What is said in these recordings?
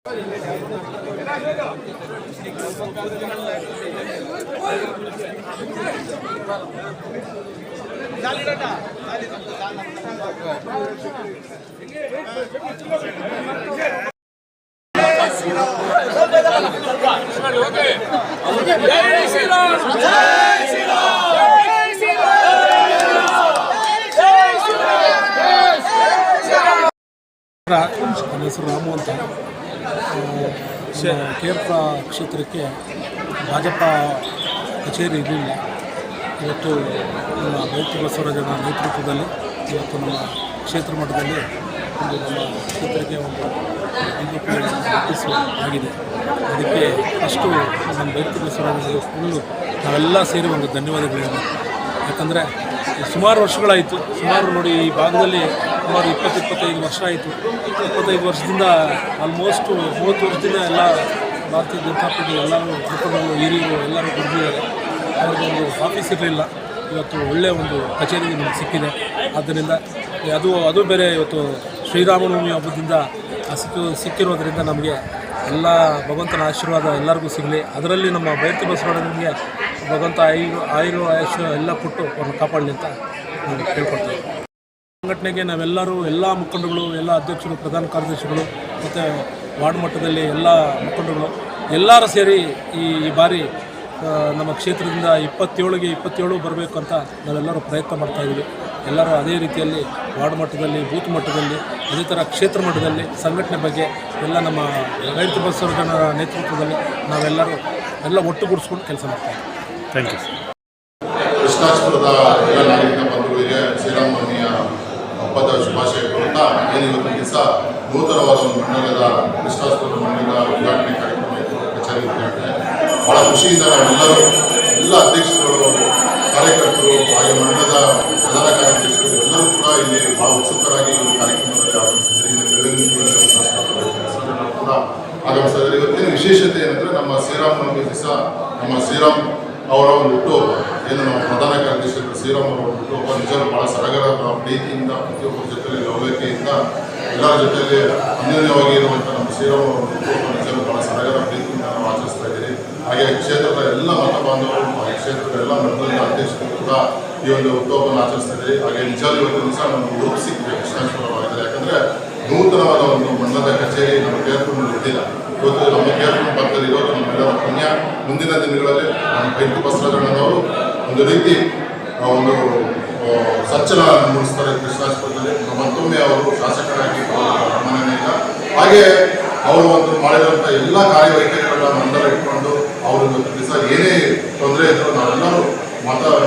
ನನ್ನ ಹೆಸರು ರಾಮು ಅಂತ. ಕೇರಳ ಕ್ಷೇತ್ರಕ್ಕೆ ಭಾಜಪ ಕಚೇರಿ ಇರಲಿಲ್ಲ. ಇವತ್ತು ನಮ್ಮ ಬೈತಿ ಬಸವರಾಜನ ನೇತೃತ್ವದಲ್ಲಿ ಇವತ್ತು ನಮ್ಮ ಕ್ಷೇತ್ರ ಮಟ್ಟದಲ್ಲಿ ಒಂದು ನಮ್ಮ ಕ್ಷೇತ್ರಕ್ಕೆ ಒಂದು BJP ಆಗಿದೆ. ಅದಕ್ಕೆ ಅಷ್ಟು ನಮ್ಮ ಬೈತಿ ಬಸವರಾಜ ಫುಲ್ಲು ನಾವೆಲ್ಲ ಸೇರಿ ಒಂದು ಧನ್ಯವಾದಗಳು. ಯಾಕಂದರೆ ಸುಮಾರು ವರ್ಷಗಳಾಯಿತು, ನೋಡಿ ಈ ಭಾಗದಲ್ಲಿ ಸುಮಾರು 20-25 ವರ್ಷ ಆಯಿತು. 25 ವರ್ಷದಿಂದ ಆಲ್ಮೋಸ್ಟ್ 30 ವರ್ಷದಿಂದ ಎಲ್ಲ ಭಾರತೀಯ ಜನತಾ ಪಾರ್ಟಿ ಎಲ್ಲರೂ ಮುಖಂಡರು ಹಿರಿಯರು ಎಲ್ಲರೂ ದುಡ್ಡಿದ್ದಾರೆ. ಅವ್ರಿಗೊಂದು ಆಫೀಸ್ ಇರಲಿಲ್ಲ, ಇವತ್ತು ಒಳ್ಳೆಯ ಒಂದು ಕಚೇರಿ ನಮಗೆ ಸಿಕ್ಕಿದೆ. ಆದ್ದರಿಂದ ಅದು ಬೇರೆ ಇವತ್ತು ಶ್ರೀರಾಮನವಮಿ ಹಬ್ಬದಿಂದ ಸಿಕ್ಕಿರೋದ್ರಿಂದ ನಮಗೆ ಎಲ್ಲ ಭಗವಂತನ ಆಶೀರ್ವಾದ ಎಲ್ಲರಿಗೂ ಸಿಗಲಿ. ಅದರಲ್ಲಿ ನಮ್ಮ ಬೈತಿ ಬಸವರಾಜನಿಗೆ ಭಗವಂತ ಆಯುಷ ಎಲ್ಲ ಕೊಟ್ಟು ಅವ್ರನ್ನ ಕಾಪಾಡಲಿ ಅಂತ ನಾವು ಕೇಳ್ಕೊಳ್ತೀವಿ. ಸಂಘಟನೆಗೆ ನಾವೆಲ್ಲರೂ ಎಲ್ಲ ಮುಖಂಡಗಳು, ಎಲ್ಲ ಅಧ್ಯಕ್ಷರು, ಪ್ರಧಾನ ಕಾರ್ಯದರ್ಶಿಗಳು ಮತ್ತು ವಾರ್ಡ್ ಮಟ್ಟದಲ್ಲಿ ಎಲ್ಲ ಮುಖಂಡಗಳು ಎಲ್ಲರೂ ಸೇರಿ ಈ ಬಾರಿ ನಮ್ಮ ಕ್ಷೇತ್ರದಿಂದ 27 ಬರಬೇಕು ಅಂತ ನಾವೆಲ್ಲರೂ ಪ್ರಯತ್ನ ಮಾಡ್ತಾಯಿದ್ದೀವಿ. ಎಲ್ಲರೂ ಅದೇ ರೀತಿಯಲ್ಲಿ ವಾರ್ಡ್ ಮಟ್ಟದಲ್ಲಿ, ಬೂತ್ ಮಟ್ಟದಲ್ಲಿ, ಅದೇ ಥರ ಕ್ಷೇತ್ರ ಮಟ್ಟದಲ್ಲಿ ಸಂಘಟನೆ ಬಗ್ಗೆ ಎಲ್ಲ ನಮ್ಮ ಬೈತಿ ಬಸವರಾಜನ ನೇತೃತ್ವದಲ್ಲಿ ನಾವೆಲ್ಲರೂ ಒಟ್ಟುಗೂಡಿಸ್ಕೊಂಡು ಕೆಲಸ ಮಾಡ್ತಾಯಿದ್ದೀವಿ. Thank you. ಕೃಷ್ಣಾಷ್ಟಮದ ಎಲ್ಲ ನಾಗರಿಕ ಬಂಧುಗಳಿಗೆ ಶ್ರೀರಾಮನವಮಿಯ ಹಬ್ಬದ ಶುಭಾಶಯಗಳು ಅಂತ ಇವತ್ತು ದಿವಸ ನೂತನವಾದ ಒಂದು ಮಂಡಲದ ಕೃಷ್ಣಾಷ್ಟಮದ ಮಂಡಲದ ಉದ್ಘಾಟನೆ ಕಾರ್ಯಕ್ರಮ ಕಚೇರಿ ಉದ್ಘಾಟನೆ ಭಾಳ ಖುಷಿಯಿಂದ ನಾವೆಲ್ಲರೂ ಎಲ್ಲ ಅಧ್ಯಕ್ಷರುಗಳು, ಕಾರ್ಯಕರ್ತರು ಹಾಗೆ ಮಂಡಲದ ಪ್ರಧಾನ ಕಾರ್ಯದರ್ಶಿಗಳು ಎಲ್ಲರೂ ಕೂಡ ಇಲ್ಲಿ ಭಾಳ ಉತ್ಸುಕರಾಗಿ ಈ ಕಾರ್ಯಕ್ರಮದಲ್ಲಿ ಆಗಮಿಸಿದ್ದಾರೆ. ಕೂಡ ಆಗಮಿಸಿದ್ದಾರೆ. ಇವತ್ತಿನ ವಿಶೇಷತೆ ಏನಂದರೆ ನಮ್ಮ ಶ್ರೀರಾಮನವಮಿ ದಿವಸ ನಮ್ಮ ಶ್ರೀರಾಮ್ ಅವರ ಒಂದು ಹುಟ್ಟುಹಬ್ಬ, ಏನು ನಮ್ಮ ಪ್ರಧಾನ ಕಾರ್ಯದರ್ಶಿಗಳು ಶ್ರೀರಾಮ್ ಅವರ ಹುಟ್ಟುಹಬ್ಬ ನಿಜವೂ ಭಾಳ ಸಡಗರ ಪ್ರೀತಿಯಿಂದ ಪ್ರತಿಯೊಬ್ಬರ ಜೊತೆಯಲ್ಲಿ ಲವಲವಿಕೆಯಿಂದ ಎಲ್ಲರ ಜೊತೆಯಲ್ಲಿ ಅನ್ಯೋನ್ಯವಾಗಿ ಇರುವಂಥ ನಮ್ಮ ಶ್ರೀರಾಮ್ ಅವರ ಹುಟ್ಟುಹಬ್ಬ ನಿಜವೂ ಭಾಳ ಸಡಗರ ಪ್ರೀತಿಯಿಂದ ನಾವು ಆಚರಿಸ್ತಾ ಇದ್ದೀವಿ. ಹಾಗೆ ಕ್ಷೇತ್ರದ ಎಲ್ಲ ಮತ ಬಾಂಧವರು, ಹಾಗೆ ಕ್ಷೇತ್ರದ ಎಲ್ಲ ಮಂಡಲದ ಅಧ್ಯಕ್ಷರು ಕೂಡ ಈ ಒಂದು ಹುಟ್ಟುಹಬ್ಬವನ್ನು ಆಚರಿಸ್ತಾ ಇದ್ದೀವಿ. ಹಾಗೆ ನಿಜವೂ ಇವತ್ತು ದಿವಸ ನಮಗೆ ಹುಡುಕು ಸಿಕ್ಕಿದೆ ಕೃಷ್ಣಾಷ್ಟಮವಾಗಿದ್ದಾರೆ. ಯಾಕಂದರೆ ನೂತನವಾದ ಒಂದು ಮಂಡಲದ ಕಚೇರಿ ನಮ್ಮ ಕೇರ್ಪುರದಲ್ಲಿ ಇದ್ದಿಲ್ಲ. ಇವತ್ತು ನಮ್ಮ ಕೇರ್ಪುರ ಪಕ್ಕದಲ್ಲಿ ಇರೋದು ನಮ್ಮೆಲ್ಲರ ಪುಣ್ಯ. ಮುಂದಿನ ದಿನಗಳಲ್ಲಿ ನಮ್ಮ ಬೈತಿ ಬಸವರಾಜಣ್ಣನವರು ಒಂದು ರೀತಿ ಒಂದು ಸಂಚಲನ ಮೂಡಿಸ್ತಾರೆ ಕೃಷ್ಣಾಷ್ಟಮದಲ್ಲಿ. ಮತ್ತೊಮ್ಮೆ ಅವರು ಶಾಸಕರಾಗಿ ಗಮನವಿಲ್ಲ. ಹಾಗೆ ಅವರು ಒಂದು ಮಾಡಿರುವಂಥ ಎಲ್ಲ ಕಾರ್ಯವೈಖರಿಗಳನ್ನ ಮಂಡಲ ಇಟ್ಕೊಂಡು ಅವರು ಇವತ್ತು ದಿವಸ ಏನೇ ತೊಂದರೆ ಇದ್ದರೂ ನಾವೆಲ್ಲರೂ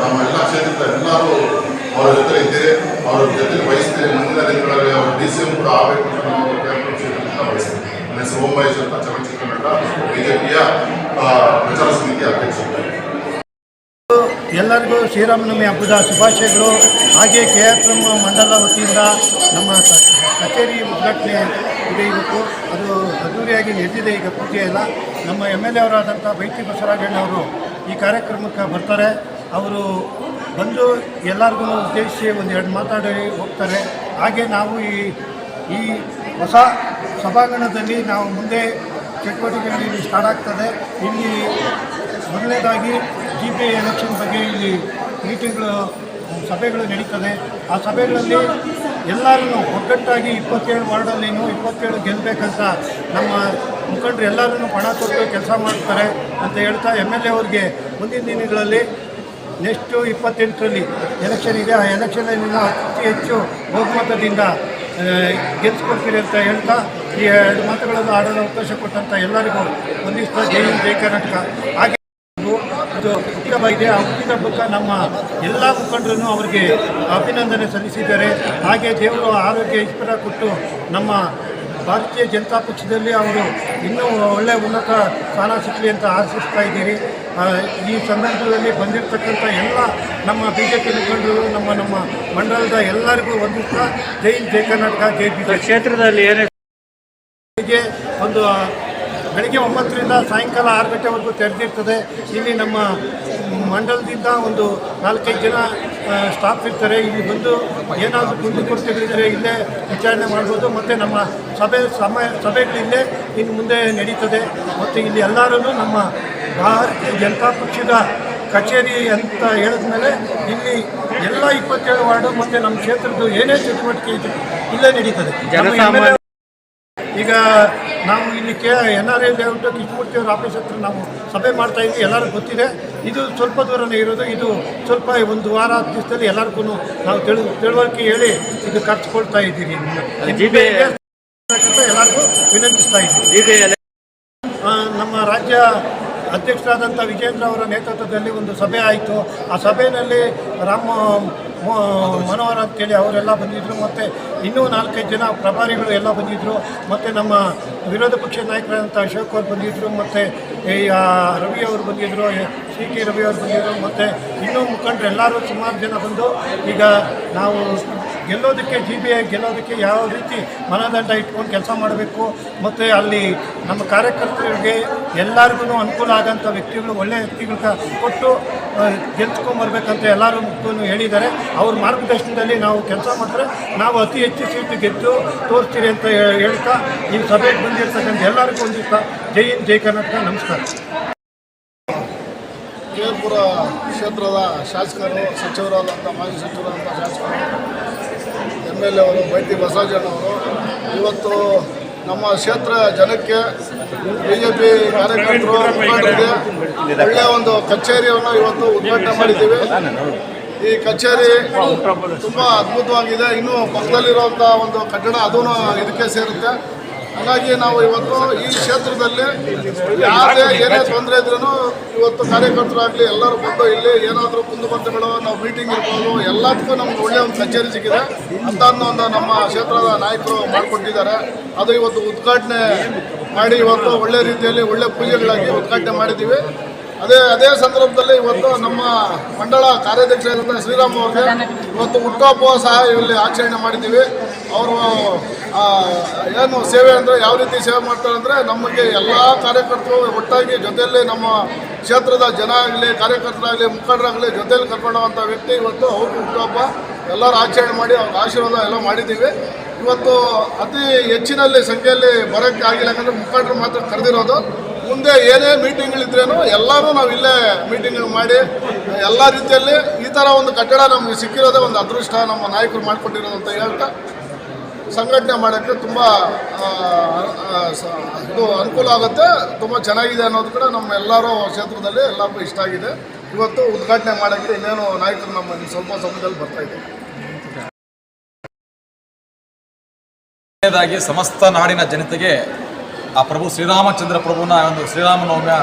ನಮ್ಮ ಎಲ್ಲ ಕ್ಷೇತ್ರದ ಎಲ್ಲರೂ ಅವರ ಜೊತೆ ಇದ್ದೇವೆ, ಅವರ ಜೊತೆ ವಹಿಸ್ತೇವೆ. ಮುಂದಿನ ದಿನಗಳಲ್ಲಿ ಅವರು DCM ಕೂಡ ಆಗಬೇಕು ಅಂತ ನಾವು ಕೇರ್ಪುರ ಕ್ಷೇತ್ರದಿಂದ ವಹಿಸ್ತೇವೆ. ನನ್ನ ಹೆಸರು ಓಂ ಮಹೇಶ್ ಅಂತ, ಚಲನಚಿತ್ರ ನಟ, BJPಯ ಪ್ರಚಾರ ಸಮಿತಿ ಅಧ್ಯಕ್ಷರು. ಎಲ್ಲರಿಗೂ ಶ್ರೀರಾಮನವಮಿ ಹಬ್ಬದ ಶುಭಾಶಯಗಳು. ಹಾಗೆ KRM ಮಂಡಲ ವತಿಯಿಂದ ನಮ್ಮ ಕಚೇರಿ ಉದ್ಘಾಟನೆ ಇದೆ ಇವತ್ತು. ಅದು ಅದ್ದೂರಿಯಾಗಿ ನಡೆದಿದೆ. ಈಗ ಪೂಜೆ ಎಲ್ಲ ನಮ್ಮ MLA ಅವರಾದಂಥ ಬೈತಿ ಬಸವರಾಜಣ್ಣವರು ಈ ಕಾರ್ಯಕ್ರಮಕ್ಕೆ ಬರ್ತಾರೆ. ಅವರು ಬಂದು ಎಲ್ಲರಿಗೂ ಉದ್ದೇಶಿಸಿ ಒಂದೆರಡು ಮಾತಾಡಿ ಹೋಗ್ತಾರೆ. ಹಾಗೆ ನಾವು ಈ ಹೊಸ ಸಭಾಂಗಣದಲ್ಲಿ ನಾವು ಮುಂದೆ ಚಟುವಟಿಕೆಗಳು ಸ್ಟಾರ್ಟ್ ಆಗ್ತದೆ. ಇಲ್ಲಿ ಮೊದಲನೇದಾಗಿ GPA ಎಲೆಕ್ಷನ್ ಬಗ್ಗೆ ಇಲ್ಲಿ ಮೀಟಿಂಗ್ಗಳು, ಸಭೆಗಳು ನಡೀತದೆ. ಆ ಸಭೆಗಳಲ್ಲಿ ಎಲ್ಲರೂ ಒಗ್ಗಟ್ಟಾಗಿ 27 ವಾರ್ಡಲ್ಲಿನೂ 27 ಗೆಲ್ಲಬೇಕಂತ ನಮ್ಮ ಮುಖಂಡರು ಎಲ್ಲರೂ ಪಣ ತೊಟ್ಟು ಕೆಲಸ ಮಾಡ್ತಾರೆ ಅಂತ ಹೇಳ್ತಾ MLA ಅವ್ರಿಗೆ ಮುಂದಿನ ದಿನಗಳಲ್ಲಿ ನೆಕ್ಸ್ಟು 28ರಲ್ಲಿ ಎಲೆಕ್ಷನ್ ಇದೆ. ಆ ಎಲೆಕ್ಷನಲ್ಲಿ ಅತಿ ಹೆಚ್ಚು ಬಹುಮತದಿಂದ ಗೆಲ್ಲಿಸ್ಕೊಡ್ತೀರಿ ಅಂತ ಹೇಳ್ತಾ ಈ 2 ಮಾತುಗಳನ್ನು ಆಡಲು ಅವಕಾಶ ಕೊಟ್ಟಂಥ ಎಲ್ಲರಿಗೂ ಒಂದಿಷ್ಟು ಜೈ ಕರ್ನಾಟಕ. ಹಾಗೆ ಇದು ಹುಟ್ಟಿದಬ್ಬ ಇದೆ. ಆ ಹುಟ್ಟಿದಬ್ಬಕ್ಕೆ ನಮ್ಮ ಎಲ್ಲ ಮುಖಂಡರು ಅವರಿಗೆ ಅಭಿನಂದನೆ ಸಲ್ಲಿಸಿದ್ದಾರೆ. ಹಾಗೆ ದೇವರು ಆರೋಗ್ಯ ಈಶ್ವರ ಕೊಟ್ಟು ನಮ್ಮ ಭಾರತೀಯ ಜನತಾ ಪಕ್ಷದಲ್ಲಿ ಅವರು ಇನ್ನೂ ಒಳ್ಳೆಯ ಉನ್ನತ ಸ್ಥಾನ ಸಿಕ್ಕಲಿ ಅಂತ ಆಶಿಸ್ತಾ ಇದ್ದೀರಿ. ಈ ಸಂದರ್ಭದಲ್ಲಿ ಬಂದಿರತಕ್ಕಂಥ ಎಲ್ಲ ನಮ್ಮ BJP ಮುಖಂಡರು, ನಮ್ಮ ಮಂಡಲದ ಎಲ್ಲರಿಗೂ ಒಂದಿಷ್ಟ ಜೈ ಕರ್ನಾಟಕ, ಜೈ BJP. ಕ್ಷೇತ್ರದಲ್ಲಿ ಏನೇ ಒಂದು ಬೆಳಗ್ಗೆ 9ರಿಂದ ಸಾಯಂಕಾಲ 6 ಗಂಟೆವರೆಗೂ ತೆರೆದಿರ್ತದೆ. ಇಲ್ಲಿ ನಮ್ಮ ಮಂಡಲದಿಂದ ಒಂದು 4-5 ಜನ ಸ್ಟಾಫ್ ಇರ್ತಾರೆ. ಇಲ್ಲಿ ಬಂದು ಏನಾದರೂ ಕುಂದುಕೊರತೆಗಳಿದ್ದರೆ ಇಲ್ಲೇ ವಿಚಾರಣೆ ಮಾಡ್ಬೋದು. ಮತ್ತು ನಮ್ಮ ಸಭೆಗಳಿಲ್ಲೇ ಇನ್ನು ಮುಂದೆ ನಡೀತದೆ. ಮತ್ತು ಇಲ್ಲಿ ಎಲ್ಲರೂ ನಮ್ಮ ಭಾರತೀಯ ಜನತಾ ಪಕ್ಷದ ಕಚೇರಿ ಅಂತ ಹೇಳಿದ್ಮೇಲೆ ಇಲ್ಲಿ ಎಲ್ಲ 27 ವಾರ್ಡು ಮತ್ತು ನಮ್ಮ ಕ್ಷೇತ್ರದ್ದು ಏನೇ ಚಟುವಟಿಕೆ ಇದ್ದರೂ ಇಲ್ಲೇ ನಡೀತದೆ. ಈಗ ನಾವು ಇಲ್ಲಿ NRA ಲೇಔಟ್ ಕೃಷ್ಣಮೂರ್ತಿ ಅವರ ಆಫೀಸ್ ಹತ್ರ ನಾವು ಸಭೆ ಮಾಡ್ತಾ ಇದ್ವಿ, ಎಲ್ಲರಿಗೂ ಗೊತ್ತಿದೆ. ಇದು ಸ್ವಲ್ಪ ದೂರನೇ ಇರೋದು. ಇದು ಸ್ವಲ್ಪ 1 ವಾರ 10 ದಿವಸದಲ್ಲಿ ಎಲ್ಲರಿಗೂ ನಾವು ತಿಳುವಳಿಕೆ ಹೇಳಿ ಇದು ಖರ್ಚುಕೊಳ್ತಾ ಇದ್ದೀರಿ. ಎಲ್ಲರಿಗೂ ವಿನಂತಿಸ್ತಾ ಇದ್ದೀವಿ. ನಮ್ಮ ರಾಜ್ಯ ಅಧ್ಯಕ್ಷರಾದಂಥ ವಿಜೇಂದ್ರ ಅವರ ನೇತೃತ್ವದಲ್ಲಿ ಒಂದು ಸಭೆ ಆಯಿತು. ಆ ಸಭೆಯಲ್ಲಿ ಮನೋಹರ್ ಅಂತೇಳಿ ಅವರೆಲ್ಲ ಬಂದಿದ್ದರು, ಮತ್ತು ಇನ್ನೂ 4-5 ಜನ ಪ್ರಭಾರಿಗಳು ಎಲ್ಲ ಬಂದಿದ್ದರು, ಮತ್ತು ನಮ್ಮ ವಿರೋಧ ಪಕ್ಷದ ನಾಯಕರಾದಂಥ ಅಶೋಕ್ ಅವರು ಬಂದಿದ್ದರು, ಮತ್ತು ರವಿ ಅವರು ಬಂದಿದ್ದರು, CT ರವಿ ಅವರು ಬಂದಿದ್ದರು, ಮತ್ತು ಇನ್ನೂ ಮುಖಂಡರು ಎಲ್ಲರೂ ಸುಮಾರು ಜನ ಬಂದು ಈಗ ನಾವು ಗೆಲ್ಲೋದಕ್ಕೆ GBI ಗೆಲ್ಲೋದಕ್ಕೆ ಯಾವ ರೀತಿ ಮನದಂಡ ಇಟ್ಕೊಂಡು ಕೆಲಸ ಮಾಡಬೇಕು, ಮತ್ತು ಅಲ್ಲಿ ನಮ್ಮ ಕಾರ್ಯಕರ್ತರಿಗೆ ಎಲ್ಲರಿಗೂ ಅನುಕೂಲ ಆಗೋಂಥ ವ್ಯಕ್ತಿಗಳು ಒಳ್ಳೆಯ ವ್ಯಕ್ತಿಗಳಿಗೆ ಕೊಟ್ಟು ಗೆಲ್ಸ್ಕೊಂಬರ್ಬೇಕಂತ ಎಲ್ಲರೂ ಹೇಳಿದ್ದಾರೆ. ಅವ್ರ ಮಾರ್ಗದರ್ಶನದಲ್ಲಿ ನಾವು ಕೆಲಸ ಮಾಡಿದ್ರೆ ನಾವು ಅತಿ ಹೆಚ್ಚು ಸೀಟು ಗೆದ್ದು ತೋರಿಸ್ತೀರಿ ಅಂತ ಹೇಳ್ತಾ ಈ ಸಭೆಗೆ ಬಂದಿರ್ತಕ್ಕಂಥ ಎಲ್ಲರಿಗೂ ಹೊಂದಿಸ್ತಾ ಜೈ ಹಿಂದ್ ಜೈ ಕರ್ನಾಟಕ. ನಮಸ್ಕಾರ. ವಿಜಯಪುರ ಕ್ಷೇತ್ರದ ಶಾಸಕರು, ಸಚಿವರಾದಂಥ ಮಾಜಿ ಸಚಿವರಾದಂಥ ಶಾಸಕರು, MLA ಅವರು ಬೈತಿ ಬಸವರಾಜನವರು ಇವತ್ತು ನಮ್ಮ ಕ್ಷೇತ್ರ ಜನಕ್ಕೆ BJP ಕಾರ್ಯಕರ್ತರು ಮುಖಂಡರಿಗೆ ಒಳ್ಳೆಯ ಒಂದು ಕಚೇರಿಯನ್ನು ಇವತ್ತು ಉದ್ಘಾಟನೆ ಮಾಡಿದ್ದೀವಿ. ಈ ಕಚೇರಿ ತುಂಬ ಅದ್ಭುತವಾಗಿದೆ. ಇನ್ನೂ ಪಕ್ಕದಲ್ಲಿರುವಂಥ ಒಂದು ಕಟ್ಟಡ ಅದೂ ಇದಕ್ಕೆ ಸೇರುತ್ತೆ. ಹಾಗಾಗಿ ನಾವು ಇವತ್ತು ಈ ಕ್ಷೇತ್ರದಲ್ಲಿ ಯಾವುದೇ ಏನೇ ತೊಂದರೆ ಇದ್ರೂ ಇವತ್ತು ಕಾರ್ಯಕರ್ತರಾಗಲಿ ಎಲ್ಲರೂ ಬಂದು ಇಲ್ಲಿ ಏನಾದರೂ ಕುಂದುಕೊರತೆಗಳು ನಾವು ಮೀಟಿಂಗ್ ಇರ್ಬೋದು ಎಲ್ಲದಕ್ಕೂ ನಮ್ಗೆ ಒಳ್ಳೆಯ ಒಂದು ಕಚೇರಿ ಸಿಕ್ಕಿದೆ ಅಂತ ಒಂದು ನಮ್ಮ ಕ್ಷೇತ್ರದ ನಾಯಕರು ಮಾಡಿಕೊಟ್ಟಿದ್ದಾರೆ. ಅದು ಇವತ್ತು ಉದ್ಘಾಟನೆ ಮಾಡಿ ಇವತ್ತು ಒಳ್ಳೆ ರೀತಿಯಲ್ಲಿ ಒಳ್ಳೆ ಪೂಜೆಗಳಾಗಿ ಉದ್ಘಾಟನೆ ಮಾಡಿದ್ದೀವಿ. ಅದೇ ಸಂದರ್ಭದಲ್ಲಿ ಇವತ್ತು ನಮ್ಮ ಮಂಡಳ ಕಾರ್ಯಾಧ್ಯಕ್ಷರಾದಂಥ ಶ್ರೀರಾಮ್ ಅವ್ರಿಗೆ ಇವತ್ತು ಹುಟ್ಟುಹಬ್ಬ ಸಹ ಇಲ್ಲಿ ಆಚರಣೆ ಮಾಡಿದ್ದೀವಿ. ಅವರು ಏನು ಸೇವೆ ಅಂದರೆ ಯಾವ ರೀತಿ ಸೇವೆ ಮಾಡ್ತಾರೆ ಅಂದರೆ ನಮಗೆ ಎಲ್ಲ ಕಾರ್ಯಕರ್ತರು ಒಟ್ಟಾಗಿ ಜೊತೆಯಲ್ಲಿ ನಮ್ಮ ಕ್ಷೇತ್ರದ ಜನ ಆಗಲಿ ಕಾರ್ಯಕರ್ತರಾಗಲಿ ಮುಖಂಡರಾಗಲಿ ಜೊತೆಯಲ್ಲಿ ಕರ್ಕೊಂಡೋಗುವಂಥ ವ್ಯಕ್ತಿ ಇವತ್ತು ಅವ್ರ ಹುಟ್ಟುಹಬ್ಬ ಎಲ್ಲರೂ ಆಚರಣೆ ಮಾಡಿ ಅವ್ರ ಆಶೀರ್ವಾದ ಎಲ್ಲ ಮಾಡಿದ್ದೀವಿ. ಇವತ್ತು ಅತಿ ಹೆಚ್ಚಿನಲ್ಲಿ ಸಂಖ್ಯೆಯಲ್ಲಿ ಬರೋಕ್ಕೆ ಆಗಿಲ್ಲ, ಯಾಕಂದರೆ ಮುಖಂಡರು ಮಾತ್ರ ಕರೆದಿರೋದು. ಮುಂದೆ ಏನೇ ಮೀಟಿಂಗ್ಗಳಿದ್ರೇನು ಎಲ್ಲರೂ ನಾವು ಇಲ್ಲೇ ಮೀಟಿಂಗ್ ಮಾಡಿ ಎಲ್ಲ ರೀತಿಯಲ್ಲಿ ಈ ಥರ ಒಂದು ಕಟ್ಟಡ ನಮಗೆ ಸಿಕ್ಕಿರೋದೇ ಒಂದು ಅದೃಷ್ಟ, ನಮ್ಮ ನಾಯಕರು ಮಾಡಿಕೊಟ್ಟಿರೋದು ಅಂತ ಹೇಳ್ತಾ ಸಂಘಟನೆ ಮಾಡೋಕ್ಕೆ ತುಂಬ ಇದು ಅನುಕೂಲ ಆಗುತ್ತೆ. ತುಂಬ ಚೆನ್ನಾಗಿದೆ ಅನ್ನೋದು ಕೂಡ ನಮ್ಮ ಎಲ್ಲರೂ ಕ್ಷೇತ್ರದಲ್ಲಿ ಎಲ್ಲರಿಗೂ ಇಷ್ಟ ಆಗಿದೆ. ಇವತ್ತು ಉದ್ಘಾಟನೆ ಮಾಡೋಕ್ಕೆ ಇನ್ನೇನು ನಾಯಕರು ನಮ್ಮ ಸ್ವಲ್ಪ ಸಮಯದಲ್ಲಿ ಬರ್ತಾಯಿದ್ದಾರೆ. ಸಮಸ್ತ ನಾಡಿನ ಜನತೆಗೆ ಆ ಪ್ರಭು ಶ್ರೀರಾಮಚಂದ್ರ ಪ್ರಭುನ ಒಂದು ಶ್ರೀರಾಮನವಮಿಯ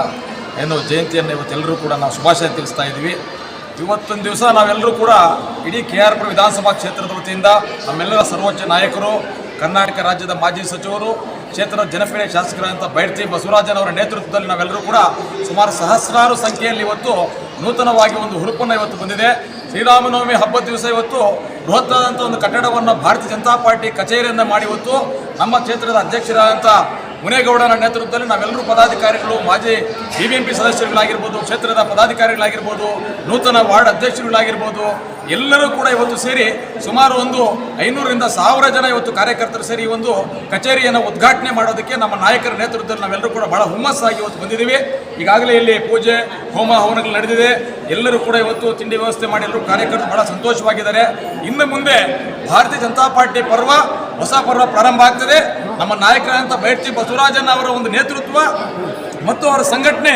ಏನು ಜಯಂತಿಯನ್ನು ಇವತ್ತೆಲ್ಲರೂ ಕೂಡ ನಾವು ಶುಭಾಶಯ ತಿಳಿಸ್ತಾ ಇದ್ದೀವಿ. ಇವತ್ತೊಂದು ದಿವಸ ನಾವೆಲ್ಲರೂ ಕೂಡ ಇಡೀ KRಪುರ ವಿಧಾನಸಭಾ ಕ್ಷೇತ್ರದ ವತಿಯಿಂದ ನಮ್ಮೆಲ್ಲರ ಸರ್ವೋಚ್ಚ ನಾಯಕರು, ಕರ್ನಾಟಕ ರಾಜ್ಯದ ಮಾಜಿ ಸಚಿವರು, ಕ್ಷೇತ್ರದ ಜನಪ್ರಿಯ ಶಾಸಕರಾದಂಥ ಬೈತಿ ಬಸವರಾಜನವರ ನೇತೃತ್ವದಲ್ಲಿ ನಾವೆಲ್ಲರೂ ಕೂಡ ಸುಮಾರು ಸಹಸ್ರಾರು ಸಂಖ್ಯೆಯಲ್ಲಿ ಇವತ್ತು ನೂತನವಾಗಿ ಒಂದು ಹುರುಪನ್ನು ಇವತ್ತು ಬಂದಿದೆ. ಶ್ರೀರಾಮನವಮಿ ಹಬ್ಬದ ದಿವಸ ಇವತ್ತು ಬೃಹತ್ತಾದಂಥ ಒಂದು ಕಟ್ಟಡವನ್ನು ಭಾರತೀಯ ಜನತಾ ಪಾರ್ಟಿ ಕಚೇರಿಯನ್ನು ಮಾಡಿ ಇವತ್ತು ನಮ್ಮ ಕ್ಷೇತ್ರದ ಅಧ್ಯಕ್ಷರಾದಂಥ ಮುನೇಗೌಡನ ನೇತೃತ್ವದಲ್ಲಿ ನಾವೆಲ್ಲರೂ ಪದಾಧಿಕಾರಿಗಳು, ಮಾಜಿ BBMP ಸದಸ್ಯರುಗಳಾಗಿರ್ಬೋದು, ಕ್ಷೇತ್ರದ ಪದಾಧಿಕಾರಿಗಳಾಗಿರ್ಬೋದು, ನೂತನ ವಾರ್ಡ್ ಅಧ್ಯಕ್ಷರುಗಳಾಗಿರ್ಬೋದು, ಎಲ್ಲರೂ ಕೂಡ ಇವತ್ತು ಸೇರಿ ಸುಮಾರು ಒಂದು 500ರಿಂದ 1000 ಜನ ಇವತ್ತು ಕಾರ್ಯಕರ್ತರು ಸೇರಿ ಒಂದು ಕಚೇರಿಯನ್ನು ಉದ್ಘಾಟನೆ ಮಾಡೋದಕ್ಕೆ ನಮ್ಮ ನಾಯಕರ ನೇತೃತ್ವದಲ್ಲಿ ನಾವೆಲ್ಲರೂ ಕೂಡ ಬಹಳ ಹುಮ್ಮಸ್ಸಾಗಿ ಇವತ್ತು ಬಂದಿದ್ದೀವಿ. ಈಗಾಗಲೇ ಇಲ್ಲಿ ಪೂಜೆ ಹೋಮ ಹವನಗಳು ನಡೆದಿದೆ. ಎಲ್ಲರೂ ಕೂಡ ಇವತ್ತು ತಿಂಡಿ ವ್ಯವಸ್ಥೆ ಮಾಡಿ ಎಲ್ಲರೂ ಕಾರ್ಯಕರ್ತರು ಬಹಳ ಸಂತೋಷವಾಗಿದ್ದಾರೆ. ಇನ್ನು ಮುಂದೆ ಭಾರತೀಯ ಜನತಾ ಪಾರ್ಟಿ ಪರ್ವ, ಹೊಸ ಪರ್ವ ಪ್ರಾರಂಭ ಆಗ್ತದೆ. ನಮ್ಮ ನಾಯಕರಾದಂಥ ಬೈತಿ ಬಸವರಾಜನ್ ಅವರ ಒಂದು ನೇತೃತ್ವ ಮತ್ತು ಅವರ ಸಂಘಟನೆ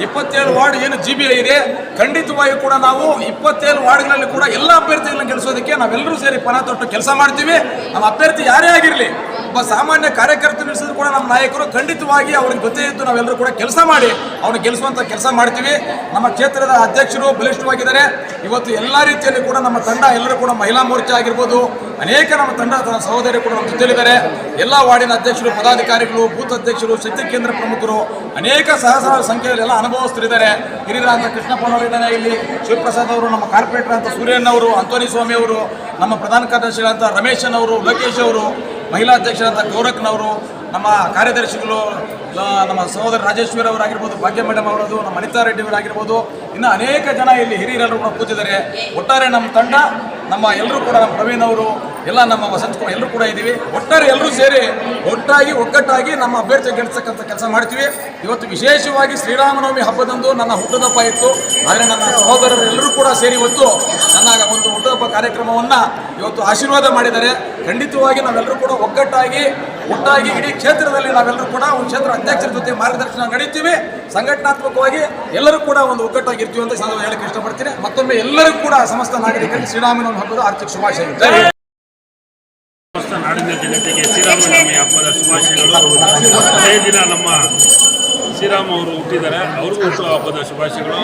27 ವಾರ್ಡ್ ಏನು GBI ಇದೆ, ಖಂಡಿತವಾಗಿಯೂ ಕೂಡ ನಾವು 27 ವಾರ್ಡ್ಗಳಲ್ಲಿ ಕೂಡ ಎಲ್ಲ ಅಭ್ಯರ್ಥಿಗಳನ್ನ ಗೆಲ್ಲಿಸೋದಕ್ಕೆ ನಾವೆಲ್ಲರೂ ಸೇರಿ ಪಣ ತೊಟ್ಟು ಕೆಲಸ ಮಾಡ್ತೀವಿ. ನಮ್ಮ ಅಭ್ಯರ್ಥಿ ಯಾರೇ ಆಗಿರಲಿ, ಒಬ್ಬ ಸಾಮಾನ್ಯ ಕಾರ್ಯಕರ್ತ ನಿಲ್ಲಿಸಿದ್ರು ಕೂಡ ನಮ್ಮ ನಾಯಕರು ಖಂಡಿತವಾಗಿ ಅವ್ರಿಗೆ ಗೊತ್ತೇ ಇದ್ದು ನಾವೆಲ್ಲರೂ ಕೂಡ ಕೆಲಸ ಮಾಡಿ ಅವ್ರನ್ನ ಗೆಲ್ಲಿಸುವಂಥ ಕೆಲಸ ಮಾಡ್ತೀವಿ. ನಮ್ಮ ಕ್ಷೇತ್ರದ ಅಧ್ಯಕ್ಷರು ಬಲಿಷ್ಠವಾಗಿದ್ದಾರೆ. ಇವತ್ತು ಎಲ್ಲ ರೀತಿಯಲ್ಲಿ ಕೂಡ ನಮ್ಮ ತಂಡ ಎಲ್ಲರೂ ಕೂಡ ಮಹಿಳಾ ಮೋರ್ಚಾ ಆಗಿರ್ಬೋದು, ಅನೇಕ ನಮ್ಮ ತಂಡ ಸಹೋದರಿ ಕೂಡ ನಮ್ಮ ಜೊತೆಲಿದ್ದಾರೆ. ಎಲ್ಲ ವಾರ್ಡಿನ ಅಧ್ಯಕ್ಷರು, ಪದಾಧಿಕಾರಿಗಳು, ಬೂತ್ ಅಧ್ಯಕ್ಷರು, ಶಕ್ತಿ ಕೇಂದ್ರ ಪ್ರಮುಖರು, ಅನೇಕ ಸಹಸ್ರಾರು ಸಂಖ್ಯೆಯಲ್ಲಿ ಎಲ್ಲ ಅನುಭವಸ್ಥರಿದ್ದಾರೆ. ಹಿರಿಯರಾದಂಥ ಕೃಷ್ಣಪ್ಪನವರಿದ್ದಾರೆ, ಇಲ್ಲಿ ಶಿವಪ್ರಸಾದ್ ಅವರು, ನಮ್ಮ ಕಾರ್ಪೊರೇಟರ್ ಅಂತ ಸೂರ್ಯನ್ ಅವರು, ಅಂತೋನಿ ಸ್ವಾಮಿ ಅವರು, ನಮ್ಮ ಪ್ರಧಾನ ಕಾರ್ಯದರ್ಶಿಗಳಂತ ರಮೇಶನ್ ಅವರು, ಲೋಕೇಶ್ ಅವರು, ಮಹಿಳಾ ಅಧ್ಯಕ್ಷರಾದ ಗೌರಕ್ನವರು, ನಮ್ಮ ಕಾರ್ಯದರ್ಶಿಗಳು ನಮ್ಮ ಸಹೋದರ ರಾಜೇಶ್ವರಿ ಅವರಾಗಿರ್ಬೋದು, ಭಾಗ್ಯ ಮೇಡಮ್ ಅವರದು, ನಮ್ಮ ಅನಿತಾ ರೆಡ್ಡಿ ಅವರಾಗಿರ್ಬೋದು, ಇನ್ನು ಅನೇಕ ಜನ ಇಲ್ಲಿ ಹಿರಿಯರೆಲ್ಲರೂ ಕೂಡ ಕೂತಿದ್ದಾರೆ. ಒಟ್ಟಾರೆ ನಮ್ಮ ತಂಡ, ನಮ್ಮ ಎಲ್ಲರೂ ಕೂಡ, ನಮ್ಮ ಪ್ರವೀಣ್ ಅವರು ಎಲ್ಲ, ನಮ್ಮ ವಸಂತ್ ಕುಮಾರ್ ಎಲ್ಲರೂ ಕೂಡ ಇದ್ದೀವಿ. ಒಟ್ಟಾರೆ ಎಲ್ಲರೂ ಸೇರಿ ಒಗ್ಗಟ್ಟಾಗಿ ನಮ್ಮ ಅಭ್ಯರ್ಥಿ ಗೆಲ್ಲಿಸ್ತಕ್ಕಂಥ ಕೆಲಸ ಮಾಡ್ತೀವಿ. ಇವತ್ತು ವಿಶೇಷವಾಗಿ ಶ್ರೀರಾಮನವಮಿ ಹಬ್ಬದಂದು ನನ್ನ ಹುಟ್ಟುಹಬ್ಬ ಇತ್ತು. ಆದರೆ ನನ್ನ ಸಹೋದರರು ಎಲ್ಲರೂ ಕೂಡ ಸೇರಿ ಇವತ್ತು ನನ್ನ ಒಂದು ಹುಟ್ಟುಹಬ್ಬ ಕಾರ್ಯಕ್ರಮವನ್ನು ಇವತ್ತು ಆಶೀರ್ವಾದ ಮಾಡಿದ್ದಾರೆ. ಖಂಡಿತವಾಗಿ ನಾವೆಲ್ಲರೂ ಕೂಡ ಒಗ್ಗಟ್ಟಾಗಿ ಇಡೀ ಕ್ಷೇತ್ರದಲ್ಲಿ ನಾವೆಲ್ಲರೂ ಕೂಡ ಒಂದು ಕ್ಷೇತ್ರ ಅಧ್ಯಕ್ಷರ ಜೊತೆ ಮಾರ್ಗದರ್ಶನ ನಡೀತೀವಿ. ಸಂಘಟನಾತ್ಮಕವಾಗಿ ಎಲ್ಲರೂ ಕೂಡ ಒಂದು ಒಗ್ಗಟ್ಟಾಗಿರ್ತೀವಿ ಅಂತ ನಾನು ಹೇಳಕ್ಕೆ ಇಷ್ಟಪಡ್ತೀನಿ. ಮತ್ತೊಮ್ಮೆ ಎಲ್ಲರಿಗೂ ಕೂಡ ಸಮಸ್ತ ನಾಗರಿಕರಿಗೆ ಶ್ರೀರಾಮನವಮಿ ಹಬ್ಬದ ಆರ್ಥಿಕ ಶುಭಾಶಯಗಳು. ಸಮಸ್ತ ನಾಡಿನ ಜನತೆಗೆ ಶ್ರೀರಾಮನವಮಿ ಹಬ್ಬದ ಶುಭಾಶಯಗಳು. ಅದೇ ದಿನ ನಮ್ಮ ಶ್ರೀರಾಮ ಅವರು ಹುಟ್ಟಿದ್ದಾರೆ, ಅವ್ರಿಗೂ ಹುಟ್ಟುವ ಹಬ್ಬದ ಶುಭಾಶಯಗಳು.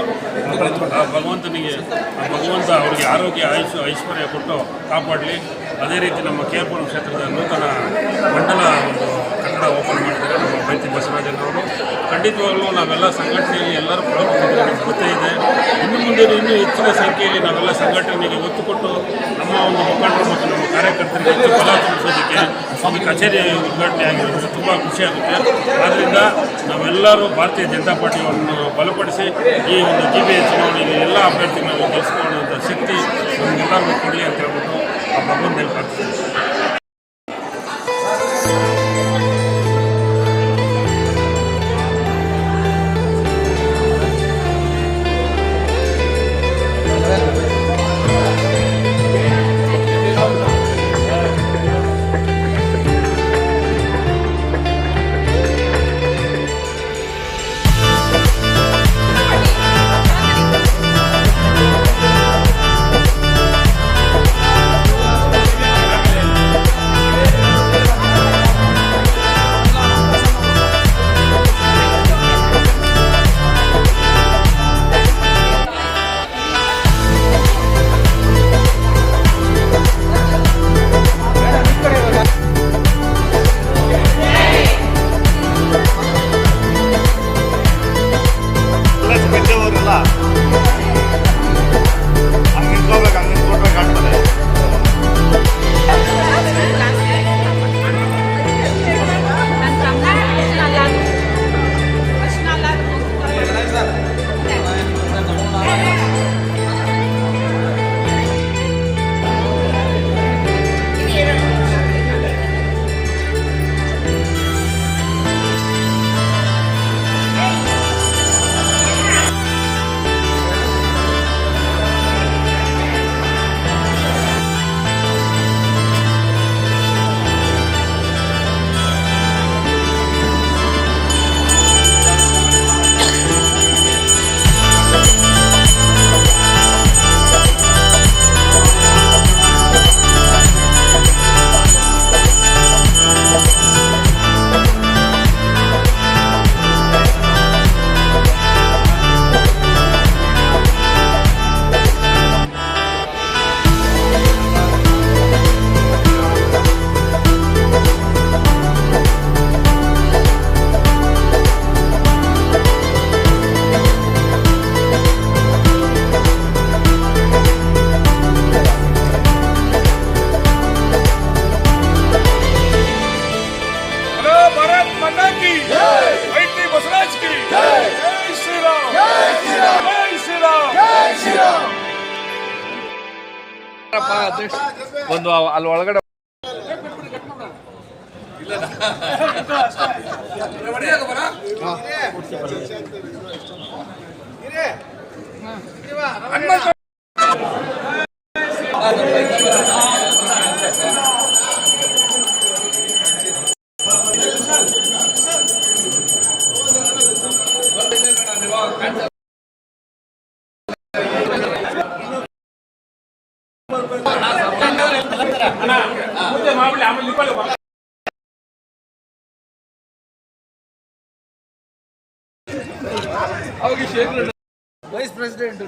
ಭಗವಂತ ಅವರಿಗೆ ಆರೋಗ್ಯ, ಐಶ್ವರ್ಯ ಕೊಟ್ಟು ಕಾಪಾಡಲಿ. ಅದೇ ರೀತಿ ನಮ್ಮ KR ಕ್ಷೇತ್ರದ ನೂತನ ಮಂಡಲ ಒಂದು ಕಟ್ಟಡ ಓಪನ್ ಮಾಡಿದ್ದಾರೆ ನಮ್ಮ ಬೈತಿ ಬಸವರಾಜನವರು. ಖಂಡಿತವಾಗಲೂ ನಾವೆಲ್ಲ ಸಂಘಟನೆಯಲ್ಲಿ ಎಲ್ಲರೂ ಪ್ರವರ್ತಿಸಿದ್ರೆ ನಮಗೆ ಗೊತ್ತೇ ಇದೆ. ಇನ್ನು ಮುಂದೆ ಇನ್ನೂ ಹೆಚ್ಚಿನ ಸಂಖ್ಯೆಯಲ್ಲಿ ನಾವೆಲ್ಲ ಸಂಘಟನೆಗೆ ಒತ್ತು ಕೊಟ್ಟು ನಮ್ಮ ಒಂದು ಮುಖಂಡರು ಮತ್ತು ನಮ್ಮ ಕಾರ್ಯಕರ್ತರಿಗೆ ಹೆಚ್ಚು ಫಲ ತುಂಬಿಸೋದಕ್ಕೆ ಒಂದು ಕಚೇರಿ ಉದ್ಘಾಟನೆ ಆಗಿರೋದು ತುಂಬ ಖುಷಿಯಾಗುತ್ತೆ. ಆದ್ದರಿಂದ ನಾವೆಲ್ಲರೂ ಭಾರತೀಯ ಜನತಾ ಪಾರ್ಟಿಯನ್ನು ಬಲಪಡಿಸಿ ಈ ಒಂದು GBA ಚುನಾವಣೆಯಲ್ಲಿ ಎಲ್ಲ ಅಭ್ಯರ್ಥಿಗಳನ್ನು ಗೆಲ್ಲಿಸಿಕೊಳ್ಳುವಂಥ ಶಕ್ತಿ ನಮಗೆಲ್ಲರಿಗೂ ಕೊಡಲಿ ಅಂತ ಹೇಳ್ಬಿಟ್ಟು ಆ ಭಗವಂತನಲ್ಲಿ ಪ್ರಾರ್ಥಿಸ್ತೀನಿ. ಒಂದು ಅಲ್ಲಿ ಒಳಗಡೆ ವೈಸ್ ಪ್ರೆಸಿಡೆಂಟ್